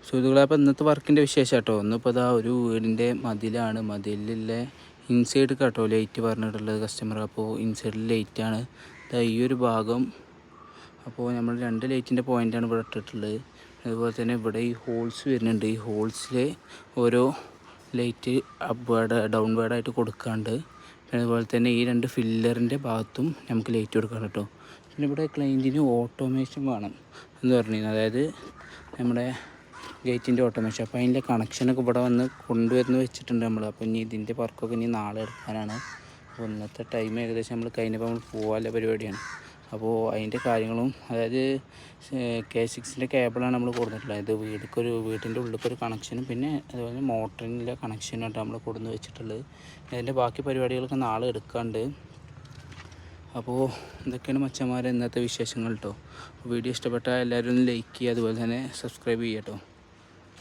സുഹൃത്തുക്കളെ, അപ്പോൾ ഇന്നത്തെ വർക്കിൻ്റെ വിശേഷം കേട്ടോ. ഇന്നിപ്പോൾ ഇതാ ഒരു വീടിൻ്റെ മതിലാണ്. മതിലിലെ ഇൻസൈഡ് കേട്ടോ ലൈറ്റ് പറഞ്ഞിട്ടുള്ളത് കസ്റ്റമർ. അപ്പോൾ ഇൻസൈഡിൽ ലൈറ്റാണ് ഈ ഒരു ഭാഗം. അപ്പോൾ നമ്മൾ 2 ലൈറ്റിൻ്റെ പോയിൻ്റാണ് ഇവിടെ ഇട്ടിട്ടുള്ളത്. അതുപോലെ തന്നെ ഇവിടെ ഈ ഹോൾസ് വരുന്നുണ്ട്. ഈ ഹോൾസിൽ ഓരോ ലൈറ്റ് അപ്വേഡ് ഡൗൺവേഡായിട്ട് കൊടുക്കാണ്ട്. അതുപോലെ തന്നെ ഈ 2 ഫില്ലറിൻ്റെ ഭാഗത്തും നമുക്ക് ലൈറ്റ് കൊടുക്കണം കേട്ടോ. പിന്നെ ഇവിടെ ക്ലയൻറ്റിന് ഓട്ടോമേഷൻ വേണം എന്ന് പറഞ്ഞിരുന്നു, അതായത് നമ്മുടെ ഗേറ്റിൻ്റെ ഓട്ടോമേഷൻ. അപ്പോൾ അതിൻ്റെ കണക്ഷനൊക്കെ ഇവിടെ വന്ന് കൊണ്ടുവരുന്ന വെച്ചിട്ടുണ്ട് നമ്മൾ. അപ്പോൾ ഇനി ഇതിൻ്റെ വർക്കൊക്കെ ഇനി നാളെ എടുക്കാനാണ്. അപ്പോൾ ഇന്നത്തെ ടൈം ഏകദേശം നമ്മൾ കഴിഞ്ഞപ്പോൾ നമ്മൾ പോകാനുള്ള പരിപാടിയാണ്. അപ്പോൾ അതിൻ്റെ കാര്യങ്ങളും, അതായത് K6ൻ്റെ കേബിളാണ് നമ്മൾ കൊടുത്തിട്ടുള്ളത്. ഇത് വീട്ടിൻ്റെ ഉള്ളിലേക്കൊരു കണക്ഷനും പിന്നെ അതുപോലെ മോട്ടറിൻ്റെ കണക്ഷനായിട്ട് നമ്മൾ കൊടുന്ന് വെച്ചിട്ടുള്ളത്. അതിൻ്റെ ബാക്കി പരിപാടികളൊക്കെ നാളെ എടുക്കാണ്ട്. അപ്പോൾ ഇതൊക്കെയാണ് മച്ചന്മാരെ ഇന്നത്തെ വിശേഷങ്ങൾ കേട്ടോ. വീഡിയോ ഇഷ്ടപ്പെട്ടാൽ എല്ലാവരും ഒന്ന് ലൈക്ക് ചെയ്യുക, അതുപോലെ തന്നെ സബ്സ്ക്രൈബ് ചെയ്യുക കേട്ടോ.